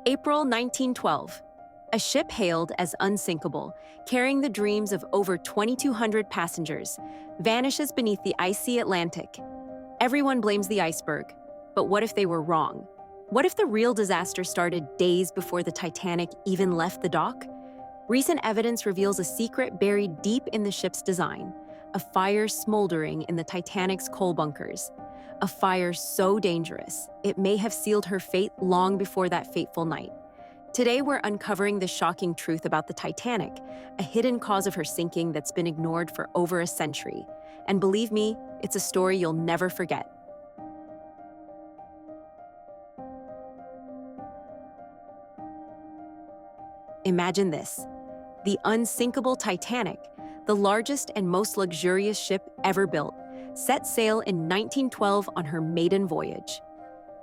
April 1912. A ship hailed as unsinkable, carrying the dreams of over 2,200 passengers, vanishes beneath the icy Atlantic. Everyone blames the iceberg, but what if they were wrong? What if the real disaster started days before the Titanic even left the dock? Recent evidence reveals a secret buried deep in the ship's design, a fire smoldering in the Titanic's coal bunkers. A fire so dangerous, it may have sealed her fate long before that fateful night. Today, we're uncovering the shocking truth about the Titanic, a hidden cause of her sinking that's been ignored for over a century. And believe me, it's a story you'll never forget. Imagine this: the unsinkable Titanic, the largest and most luxurious ship ever built, set sail in 1912 on her maiden voyage.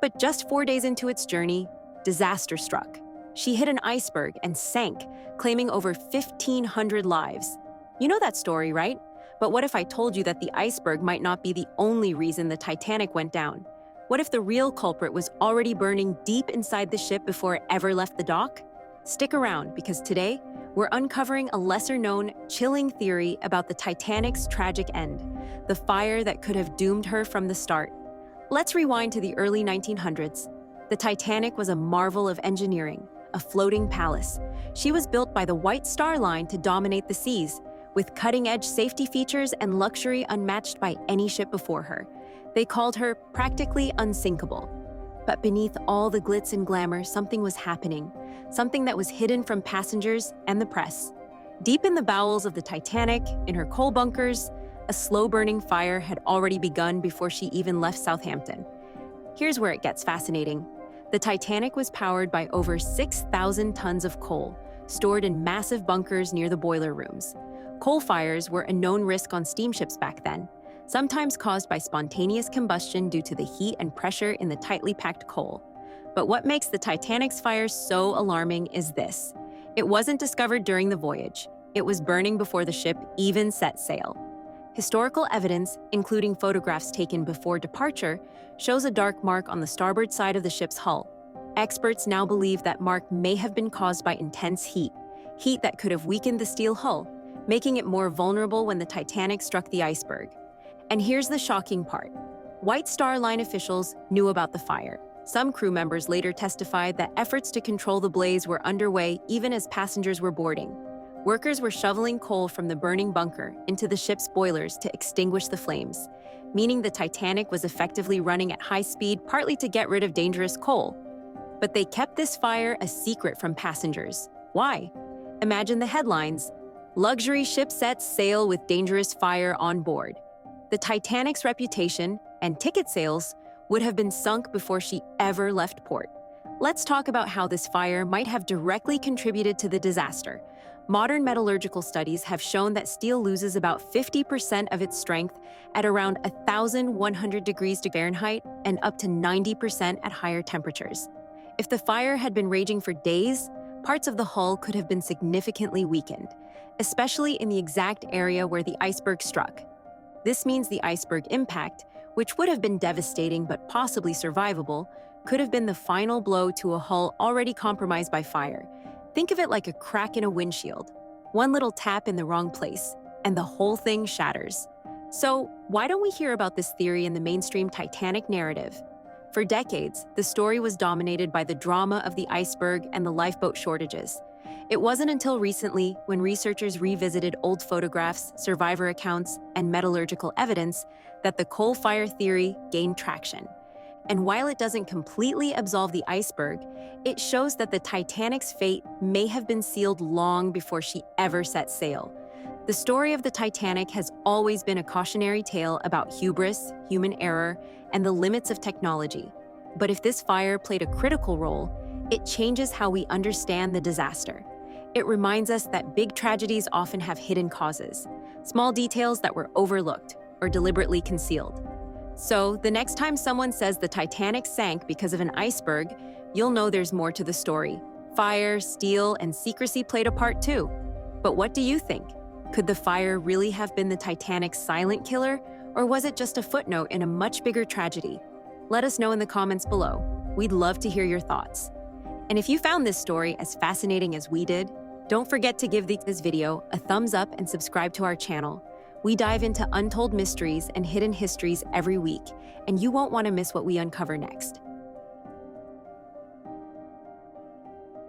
But just 4 days into its journey, disaster struck. She hit an iceberg and sank, claiming over 1,500 lives. You know that story, right? But what if I told you that the iceberg might not be the only reason the Titanic went down? What if the real culprit was already burning deep inside the ship before it ever left the dock? Stick around, because today, we're uncovering a lesser-known, chilling theory about the Titanic's tragic end, the fire that could have doomed her from the start. Let's rewind to the early 1900s. The Titanic was a marvel of engineering, a floating palace. She was built by the White Star Line to dominate the seas, with cutting-edge safety features and luxury unmatched by any ship before her. They called her practically unsinkable. But beneath all the glitz and glamour, something was happening, something that was hidden from passengers and the press. Deep in the bowels of the Titanic, in her coal bunkers, a slow-burning fire had already begun before she even left Southampton. Here's where it gets fascinating. The Titanic was powered by over 6,000 tons of coal, stored in massive bunkers near the boiler rooms. Coal fires were a known risk on steamships back then, sometimes caused by spontaneous combustion due to the heat and pressure in the tightly packed coal. But what makes the Titanic's fire so alarming is this: it wasn't discovered during the voyage. It was burning before the ship even set sail. Historical evidence, including photographs taken before departure, shows a dark mark on the starboard side of the ship's hull. Experts now believe that mark may have been caused by intense heat that could have weakened the steel hull, making it more vulnerable when the Titanic struck the iceberg. And here's the shocking part. White Star Line officials knew about the fire. Some crew members later testified that efforts to control the blaze were underway even as passengers were boarding. Workers were shoveling coal from the burning bunker into the ship's boilers to extinguish the flames, meaning the Titanic was effectively running at high speed, partly to get rid of dangerous coal. But they kept this fire a secret from passengers. Why? Imagine the headlines: "Luxury ship sets sail with dangerous fire on board." The Titanic's reputation and ticket sales would have been sunk before she ever left port. Let's talk about how this fire might have directly contributed to the disaster. Modern metallurgical studies have shown that steel loses about 50% of its strength at around 1,100 degrees Fahrenheit and up to 90% at higher temperatures. If the fire had been raging for days, parts of the hull could have been significantly weakened, especially in the exact area where the iceberg struck. This means the iceberg impact, which would have been devastating but possibly survivable, could have been the final blow to a hull already compromised by fire. Think of it like a crack in a windshield. One little tap in the wrong place, and the whole thing shatters. So, why don't we hear about this theory in the mainstream Titanic narrative? For decades, the story was dominated by the drama of the iceberg and the lifeboat shortages. It wasn't until recently, when researchers revisited old photographs, survivor accounts, and metallurgical evidence, that the coal fire theory gained traction. And while it doesn't completely absolve the iceberg, it shows that the Titanic's fate may have been sealed long before she ever set sail. The story of the Titanic has always been a cautionary tale about hubris, human error, and the limits of technology. But if this fire played a critical role, it changes how we understand the disaster. It reminds us that big tragedies often have hidden causes, small details that were overlooked or deliberately concealed. So, the next time someone says the Titanic sank because of an iceberg, you'll know there's more to the story. Fire, steel, and secrecy played a part too. But what do you think? Could the fire really have been the Titanic's silent killer, or was it just a footnote in a much bigger tragedy? Let us know in the comments below. We'd love to hear your thoughts. And if you found this story as fascinating as we did, don't forget to give this video a thumbs up and subscribe to our channel. We dive into untold mysteries and hidden histories every week, and you won't want to miss what we uncover next.